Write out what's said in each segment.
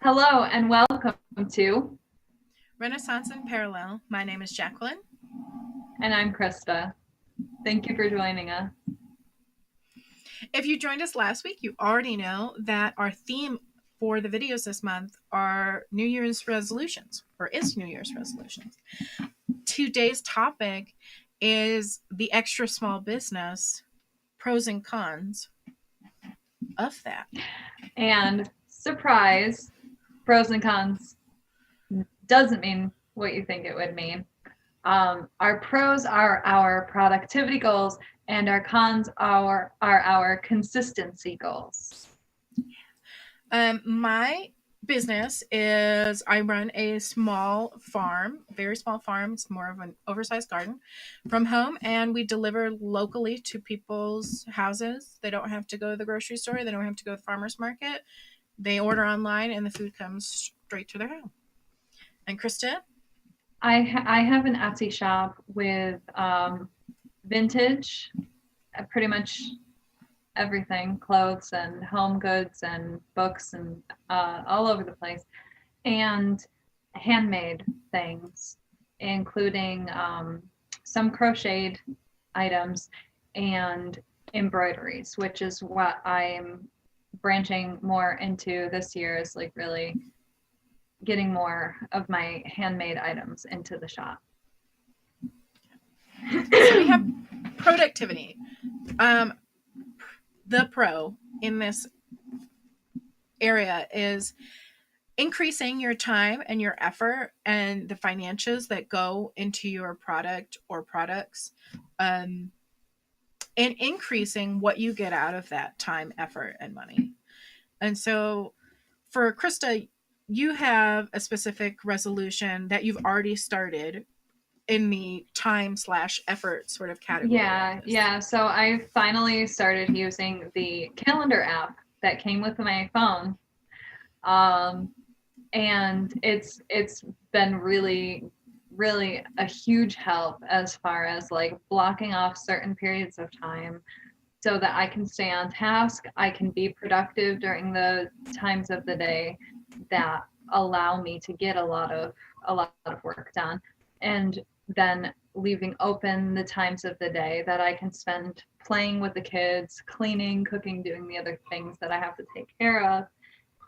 Hello and welcome to, Renaissance in Parallel. My name is Jacqueline. and I'm Krista. Thank you for joining us. If you joined us last week, you already know that our theme for the videos this month are New Year's resolutions, or is New Year's resolutions. Today's topic is the extra small business, pros and cons of that. And surprise, pros and cons doesn't mean what you think it would mean. Our pros are our productivity goals, and our cons are our consistency goals. My business is I run a small farm, very small farm. It's more of an oversized garden from home, and we deliver locally to people's houses. They don't have to go to the grocery store, they don't have to go to the farmer's market. They order online, and the food comes straight to their home. And Krista? I have an Etsy shop with vintage, pretty much everything, clothes and home goods and books and all over the place, and handmade things, including some crocheted items and embroideries, which is what I'm branching more into this year, is like really getting more of my handmade items into the shop. So we have productivity. The pro in this area is increasing your time and your effort and the financials that go into your product or products, and increasing what you get out of that time, effort, and money. And so for Krista, you have a specific resolution that you've already started in the time/effort sort of category. Yeah. So I finally started using the calendar app that came with my phone. And it's been really a huge help as far as like blocking off certain periods of time so that I can stay on task. I can be productive during the times of the day that allow me to get a lot of work done, and then leaving open the times of the day that I can spend playing with the kids, cleaning, cooking, doing the other things that I have to take care of,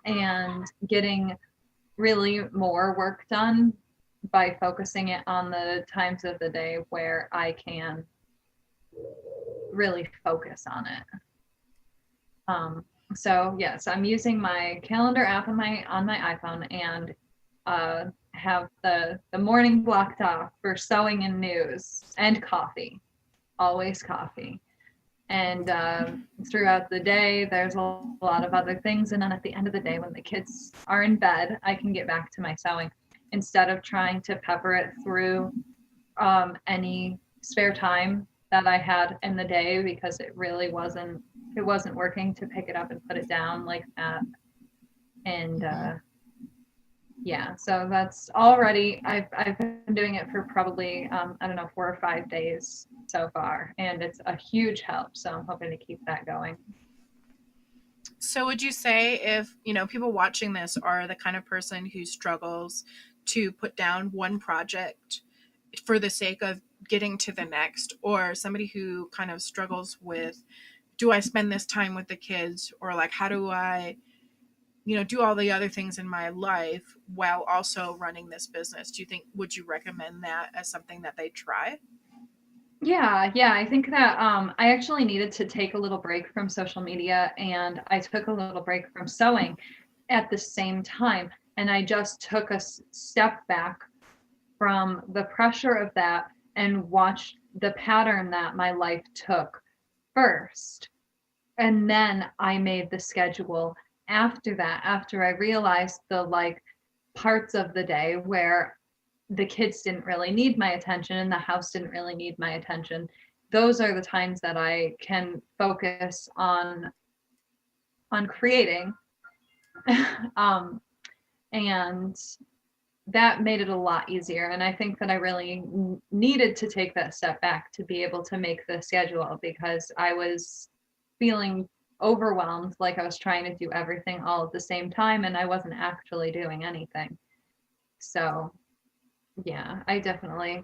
and getting really more work done by focusing it on the times of the day where I can really focus on it. So yes, I'm using my calendar app on my iPhone, and have the morning blocked off for sewing and news and coffee, always coffee. And throughout the day, there's a lot of other things. And then at the end of the day, when the kids are in bed, I can get back to my sewing instead of trying to pepper it through any spare time that I had in the day, because it really wasn't working to pick it up and put it down like that. And yeah, so that's already, I've been doing it for probably, I don't know, 4 or 5 days so far, and it's a huge help. So I'm hoping to keep that going. So would you say, if, people watching this are the kind of person who struggles to put down one project for the sake of getting to the next, or somebody who kind of struggles with, do I spend this time with the kids, or like, how do I do all the other things in my life while also running this business? Would you recommend that as something that they try? Yeah, I think that I actually needed to take a little break from social media, and I took a little break from sewing at the same time. And I just took a step back from the pressure of that and watched the pattern that my life took first. And then I made the schedule after that, after I realized the like parts of the day where the kids didn't really need my attention and the house didn't really need my attention. Those are the times that I can focus on creating. um, and that made it a lot easier. And I think that I really needed to take that step back to be able to make the schedule, because I was feeling overwhelmed, like I was trying to do everything all at the same time and I wasn't actually doing anything. So, yeah, I definitely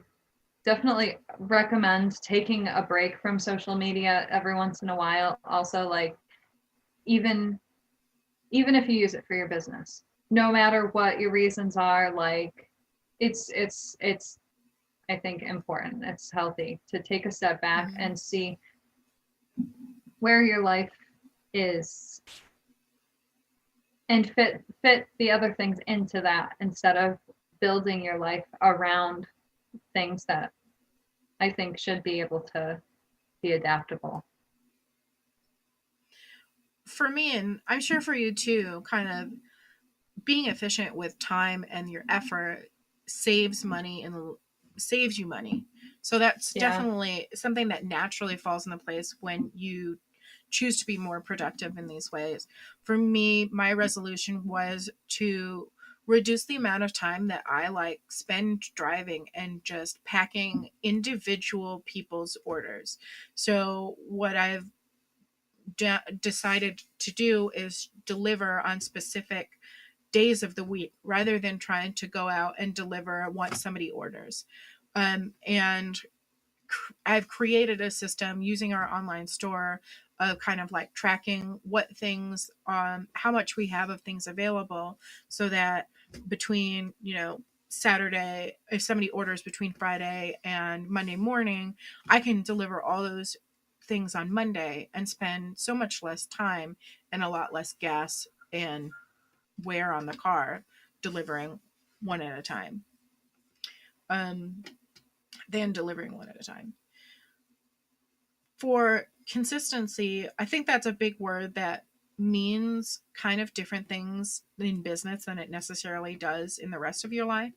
recommend taking a break from social media every once in a while. Also, like, even if you use it for your business, no matter what your reasons are, like, it's I think important. It's healthy to take a step back Mhm. and see where your life is and fit the other things into that instead of building your life around things that I think should be able to be adaptable. For me, and I'm sure for you too, kind of being efficient with time and your effort saves money and saves you money. So that's Yeah. definitely something that naturally falls into place when you choose to be more productive in these ways. For me, my resolution was to reduce the amount of time that I like spend driving and just packing individual people's orders. So what I've decided to do is deliver on specific days of the week rather than trying to go out and deliver once somebody orders. And I've created a system using our online store of kind of like tracking what things, how much we have of things available, so that between, Saturday, if somebody orders between Friday and Monday morning, I can deliver all those things on Monday and spend so much less time and a lot less gas and wear on the car delivering one at a time, um, than delivering one at a time. For consistency, I think that's a big word that means kind of different things in business than it necessarily does in the rest of your life.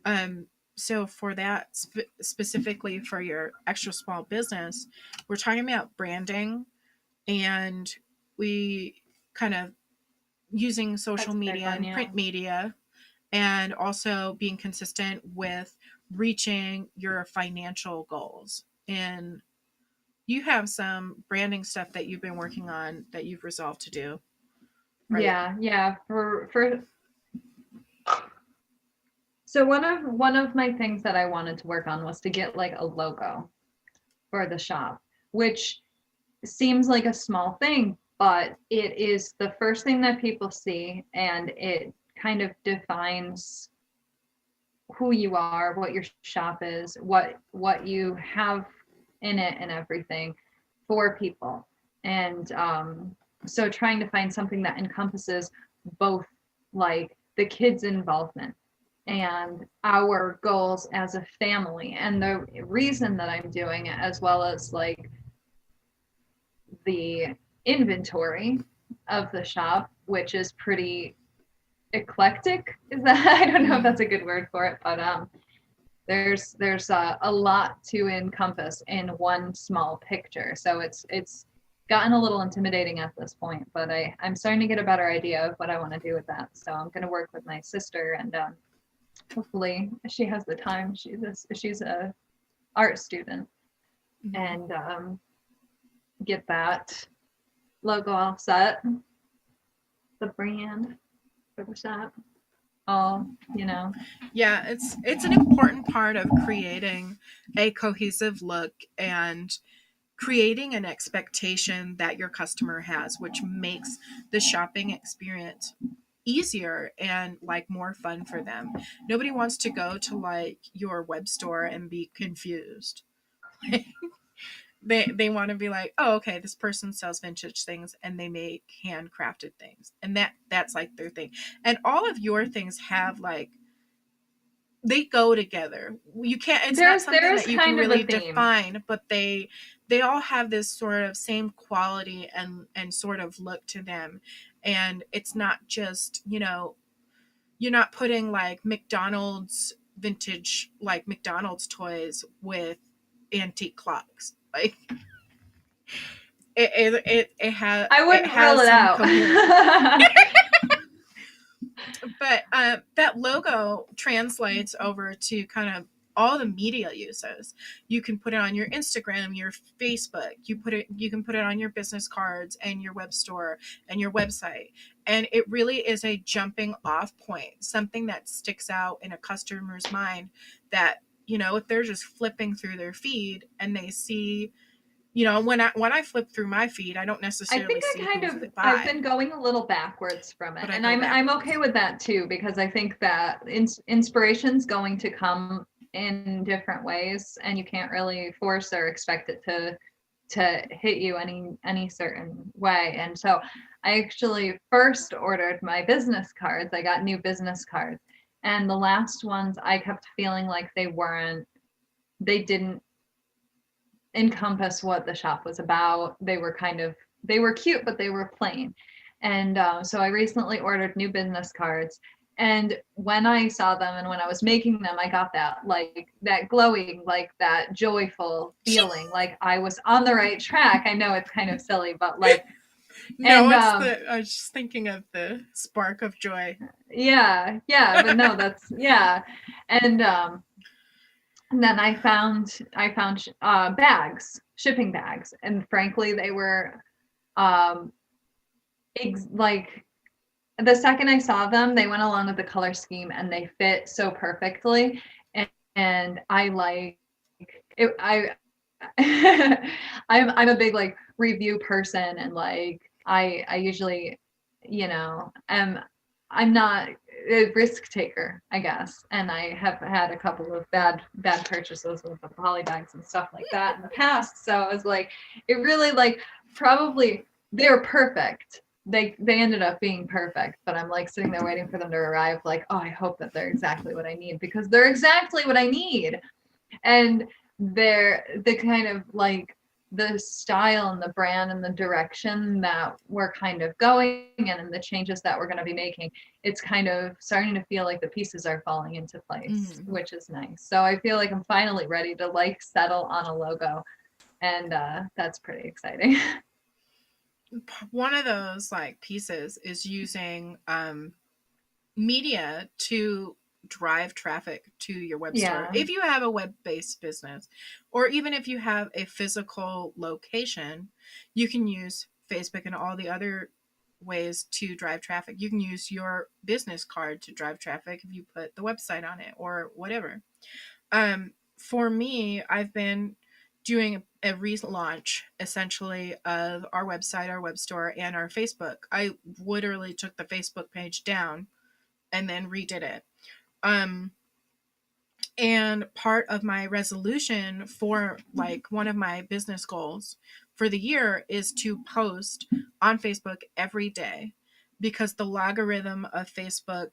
Um, so for that, specifically for your extra small business, we're talking about branding, and we kind of using social That's a big media one, and yeah. print media, and also being consistent with reaching your financial goals. And you have some branding stuff that you've been working on that you've resolved to do, right? Yeah, yeah. For so one of my things that I wanted to work on was to get like a logo for the shop, which seems like a small thing, but it is the first thing that people see and it kind of defines who you are, what your shop is, what you have in it and everything for people. And so trying to find something that encompasses both like the kids' involvement and our goals as a family and the reason that I'm doing it, as well as like the inventory of the shop, which is pretty eclectic. Is that I don't know if Mm. that's a good word for it, but there's a lot to encompass in one small picture. So it's gotten a little intimidating at this point, but I'm starting to get a better idea of what I want to do with that. So I'm going to work with my sister and hopefully she has the time. She's a art student Mhm. and get that logo all set, the brand for the shop. All, Yeah, it's an important part of creating a cohesive look and creating an expectation that your customer has, which makes the shopping experience easier and like more fun for them. Nobody wants to go to like your web store and be confused. They want to be like, oh, okay, this person sells vintage things and they make handcrafted things, and that's like their thing. And all of your things have like, they go together. You can't, it's not something there's that you can kind of a really theme. define, but they all have this sort of same quality and sort of look to them. And it's not just, you're not putting like McDonald's vintage, like McDonald's toys with antique clocks. Like I it wouldn't rule has it some out. coherence. But that logo translates over to kind of all the media uses. You can put it on your Instagram, your Facebook, you can put it on your business cards and your web store and your website. And it really is a jumping off point, something that sticks out in a customer's mind that, if they're just flipping through their feed and they see, when I flip through my feed, I don't I necessarily think see who's I've by, been going a little backwards from it, but I and go I'm backwards. okay with that too, because I think that inspiration's going to come in different ways, and you can't really force or expect it to hit you any certain way. And so I actually first ordered my business cards. I got new business cards, and the last ones I kept feeling like they didn't encompass what the shop was about. They were cute, but they were plain. And so I recently ordered new business cards. And when I saw them and when I was making them, I got that glowing, like that joyful feeling, like I was on the right track. I know it's kind of silly, but No, and I was just thinking of the spark of joy. yeah, yeah, but no, that's, yeah. And and then I found bags, shipping bags, and frankly, they were um, like the second I saw them, they went along with the color scheme and they fit so perfectly, and I like it. I'm a big like review person, and like I usually, am I'm not a risk taker, I guess. And I have had a couple of bad purchases with the poly bags and stuff like that in the past. So I was like, it really like probably they're perfect. They ended up being perfect, but I'm like sitting there waiting for them to arrive, like, oh, I hope that they're exactly what I need, because they're exactly what I need. And they're the kind of like the style and the brand and the direction that we're kind of going and the changes that we're going to be making, it's kind of starting to feel like the pieces are falling into place, Mm. which is nice. So I feel like I'm finally ready to like settle on a logo, and that's pretty exciting. One of those like pieces is using media to drive traffic to your web store. Yeah. If you have a web-based business, or even if you have a physical location, you can use Facebook and all the other ways to drive traffic. You can use your business card to drive traffic if you put the website on it or whatever. For me, I've been doing a relaunch essentially of our website, our web store, and our Facebook. I literally took the Facebook page down and then redid it. Um, and part of my resolution for like one of my business goals for the year is to post on Facebook every day, because the logarithm of Facebook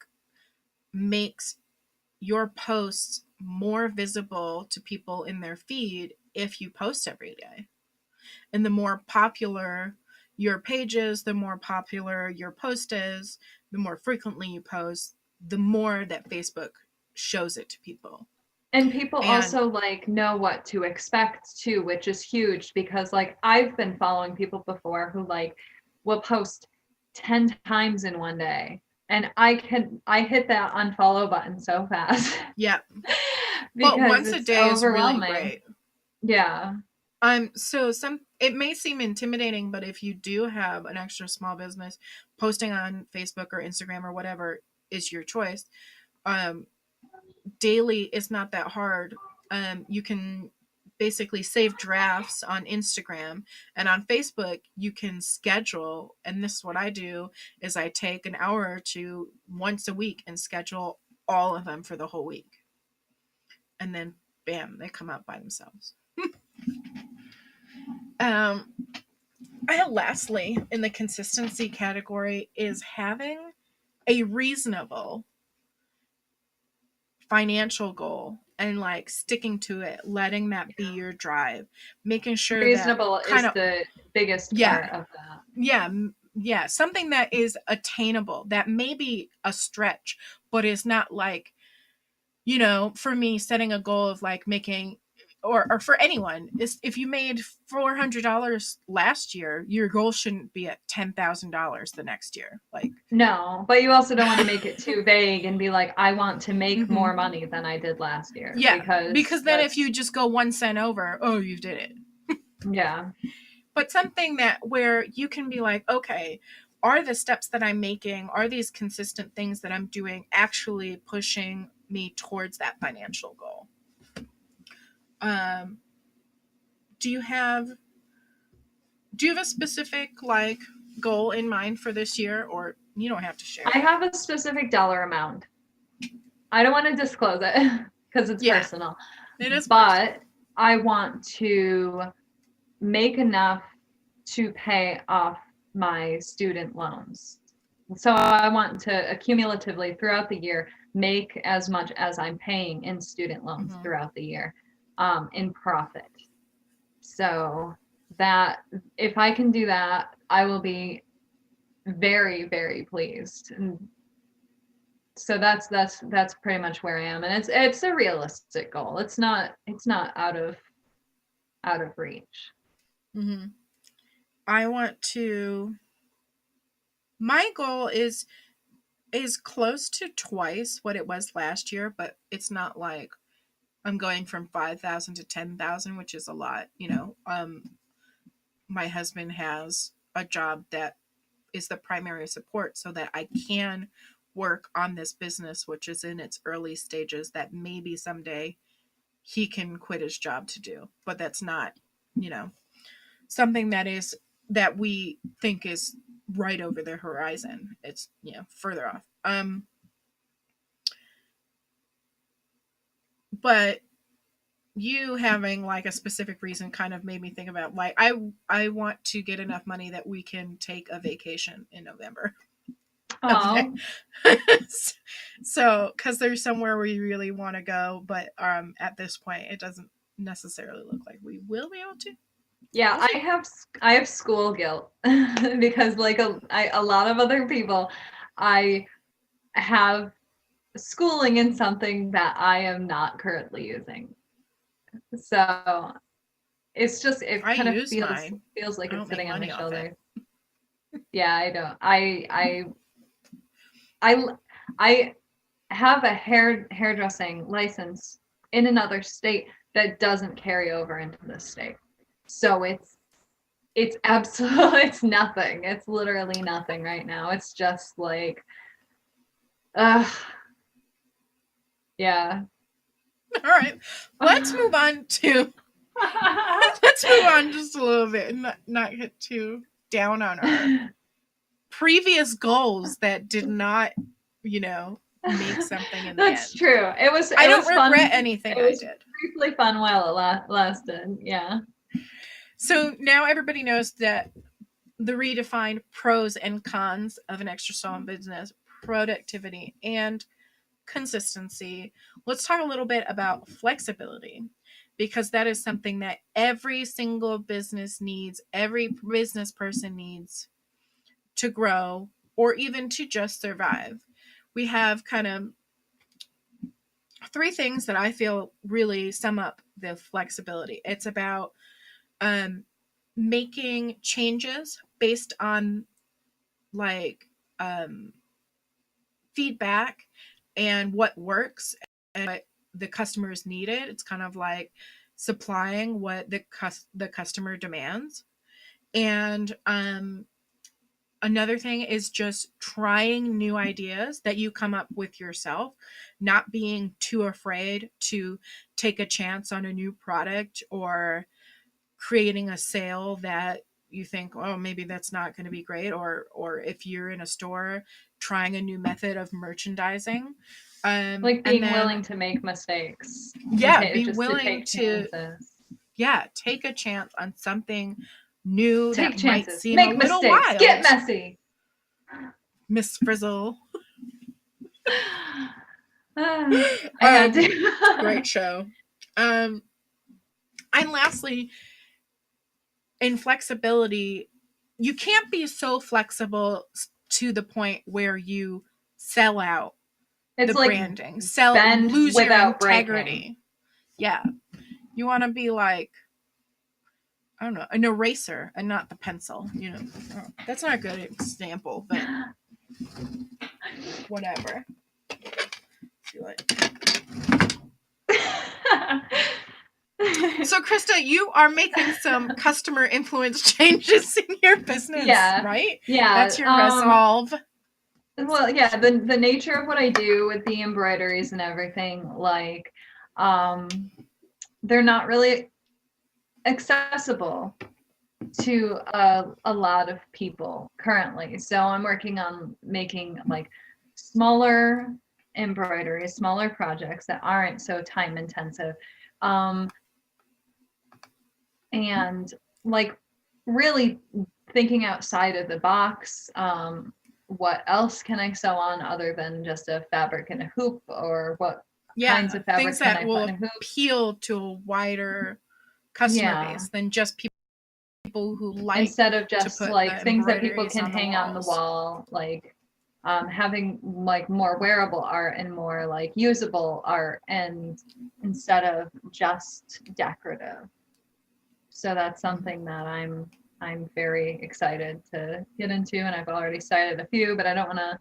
makes your posts more visible to people in their feed if you post every day. And the more popular your page is, the more popular your post is, the more frequently you post, the more that Facebook shows it to people. And people And also like know what to expect too, which is huge, because like I've been following people before who like will post 10 times in one day. And I hit that unfollow button so fast yeah, but because once a it's day is really overwhelming. great. Yeah. So some it may seem intimidating, but if you do have an extra small business, posting on Facebook or Instagram or whatever is your choice. Um, Daily is not that hard. You can basically save drafts on Instagram, and on Facebook you can schedule, and this is what I do is I take an hour or two once a week and schedule all of them for the whole week, and then bam, they come out by themselves. um and lastly, in the consistency category, is having a reasonable financial goal and like sticking to it, letting that be your drive, making sure that Reasonable kind is of, the biggest yeah, part of that. yeah, yeah, something that is attainable, that may be a stretch, but is not like, for me, setting a goal of like making or for anyone, is if you made $400 last year, your goal shouldn't be at $10,000 the next year. Like, No, but you also don't want to make it too vague and be like, I want to make mm-hmm. more money than I did last year. Yeah, because then if you just go 1 cent over, oh, you did it. Yeah. But something that where you can be like, okay, are the steps that I'm making, are these consistent things that I'm doing actually pushing me towards that financial goal? Do you have a specific like goal in mind for this year, or you don't have to share? I have a specific dollar amount. I don't want to disclose it because it's personal. It is, but personal. I want to make enough to pay off my student loans. So I want to accumulatively throughout the year make as much as I'm paying in student loans throughout the year in profit. So that if I can do that, I will be very, very pleased. And so that's pretty much where I am, and it's a realistic goal. It's not out of reach. Mm-hmm. I want to. My goal is close to twice what it was last year, but it's not like I'm going from 5,000 to 10,000, which is a lot. You know, my husband has a job that is the primary support so that I can work on this business, which is in its early stages, that maybe someday he can quit his job to do. But that's not, you know, something that we think is right over the horizon. It's, you know, further off. But you having like a specific reason kind of made me think about like I want to get enough money that we can take a vacation in November. Oh. So because there's somewhere we really want to go, but at this point it doesn't necessarily look like we will be able to. Yeah, I have school guilt because like a lot of other people, I have schooling in something that I am not currently using. So it's just it kind of feels like it's sitting on my shoulder. Yeah, I don't. I have a hairdressing license in another state that doesn't carry over into this state. So it's absolutely it's nothing. It's literally nothing right now. It's just like yeah. All right. Let's move on to let's move on just a little bit and not get too down on our previous goals that did not, you know, make something in the end. That's true. I don't regret anything I did. Briefly fun while it lasted. Yeah. So now everybody knows that the redefined pros and cons of an extra small business, productivity, and consistency. Let's talk a little bit about flexibility, because that is something that every single business needs, every business person needs to grow or even to just survive. We have kind of 3 things that I feel really sum up the flexibility. It's about making changes based on like feedback and what works and what the customers needed. It's kind of like supplying what the customer demands. And another thing is just trying new ideas that you come up with yourself, not being too afraid to take a chance on a new product or creating a sale that you think, oh, maybe that's not going to be great, or if you're in a store trying a new method of merchandising, like being willing to make mistakes. Yeah, be willing to take a chance on something new take that chances. Might seem make a little mistakes. wild. Get messy, Miss Frizzle. Great show. And lastly, in flexibility, you can't be so flexible to the point where you sell out the like branding, lose your integrity. Breaking. Yeah. You want to be like, I don't know, an eraser and not the pencil. That's not a good example, but whatever. So, Krista, you are making some customer influence changes in your business, Yeah. right? Yeah. That's your resolve. Well, yeah, the nature of what I do with the embroideries and everything, like, they're not really accessible to a lot of people currently. So I'm working on making like smaller embroideries, smaller projects that aren't so time intensive. And like really thinking outside of the box. What else can I sew on other than just a fabric and a hoop, or what kinds Yeah, of fabric things can that I put will in a hoop? appeal to a wider customer Yeah. base than just people who like Instead of to just put like the things that people embroideries can on the hang on the walls. wall, like having like more wearable art and more like usable art, and instead of just decorative. So that's something that I'm very excited to get into, and I've already cited a few, but I don't want to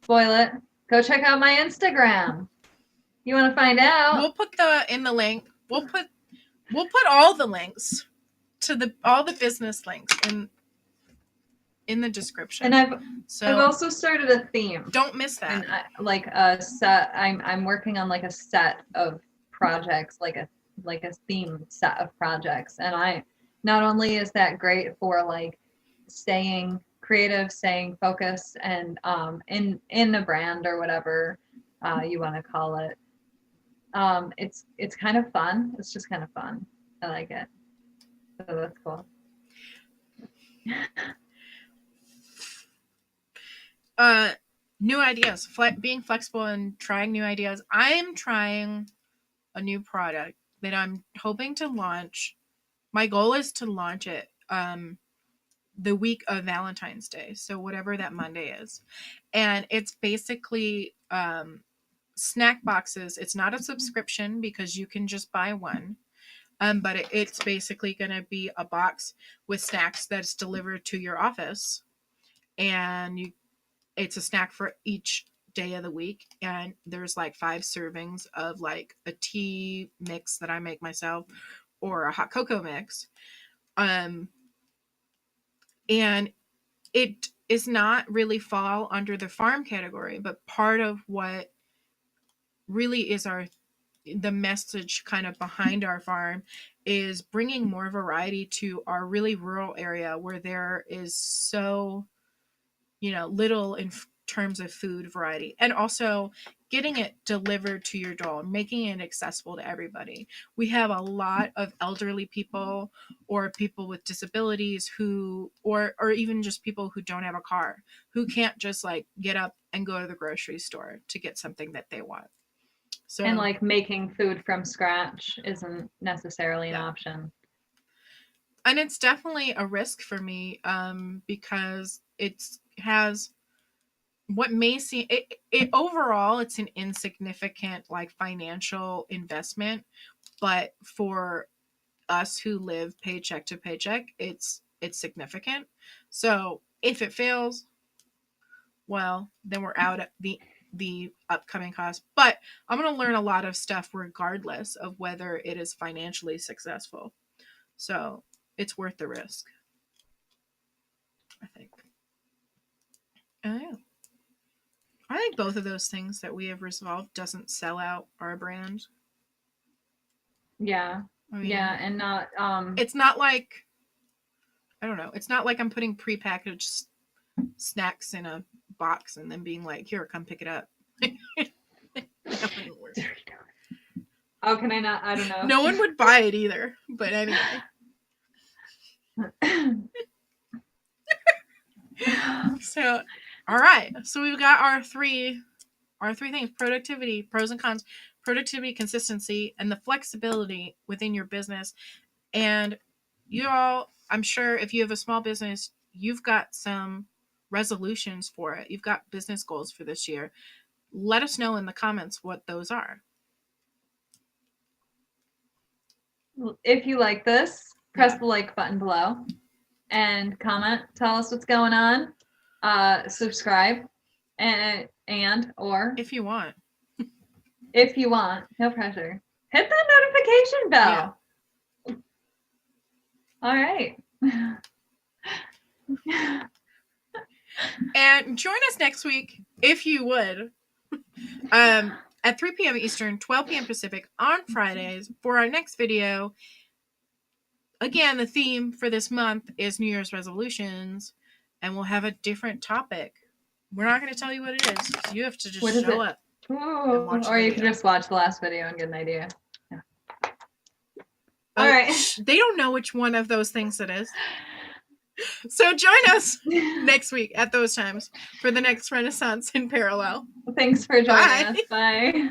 spoil it. Go check out my Instagram. You want to find out? We'll put in the link. We'll put all the links to all the business links in the description. And I've So also started a theme. don't miss that. And like a set. I'm working on like a set of projects, like a theme set of projects. And I not only is that great for like staying creative, staying focused, and in the brand or whatever you want to call it. It's kind of fun. It's just kind of fun. I like it. So that's cool. New ideas, being flexible and trying new ideas. I'm trying a new product that I'm hoping to launch. My goal is to launch it the week of Valentine's Day, so whatever that Monday is. And it's basically snack boxes. It's not a subscription because you can just buy one. But it's basically going to be a box with snacks that's delivered to your office, and it's a snack for each day of the week. And there's like 5 servings of like a tea mix that I make myself or a hot cocoa mix. And it is not really fall under the farm category, but part of what really is the message kind of behind our farm is bringing more variety to our really rural area where there is so little in terms of food variety, and also getting it delivered to your door, making it accessible to everybody. We have a lot of elderly people or people with disabilities who or even just people who don't have a car, who can't just like get up and go to the grocery store to get something that they want. And So like making food from scratch isn't necessarily an yeah, option. and it's definitely a risk for me because it has what may seem it overall it's an insignificant like financial investment, but for us who live paycheck to paycheck, it's significant. So if it fails, well, then we're out at the upcoming cost. But I'm going to learn a lot of stuff regardless of whether it is financially successful. So it's worth the risk, I think. Oh, I think both of those things that we have resolved doesn't sell out our brand. Yeah. I mean, Yeah, and not it's not like, I don't know. It's not like I'm putting prepackaged snacks in a box and then being like, "Here, come pick it up." That wouldn't work. How can I not? I don't No one would buy it either. But anyway. know. So, all right. So we've got our three things: productivity, pros and cons, productivity, consistency, and the flexibility within your business. And you all, I'm sure if you have a small business, you've got some resolutions for it. You've got business goals for this year. Let us know in the comments what those are. if you like this, press Yeah. the like button below and comment. Tell us what's going on. Subscribe and or If you want. if you want, no pressure. Hit that notification Yeah. bell. All right. And join us next week, if you would, at 3 p.m. Eastern, 12 p.m. Pacific on Fridays for our next video. Again, the theme for this month is New Year's resolutions, and we'll have a different topic. We're not going to tell you what it is. You have to What just is show it? up Ooh, and watch the or you can video. just watch the last video and get an idea. Yeah. All right. They don't know which one of those things it is. So join us next week at those times for the next Renaissance in Parallel. Thanks for joining Bye. us. Bye.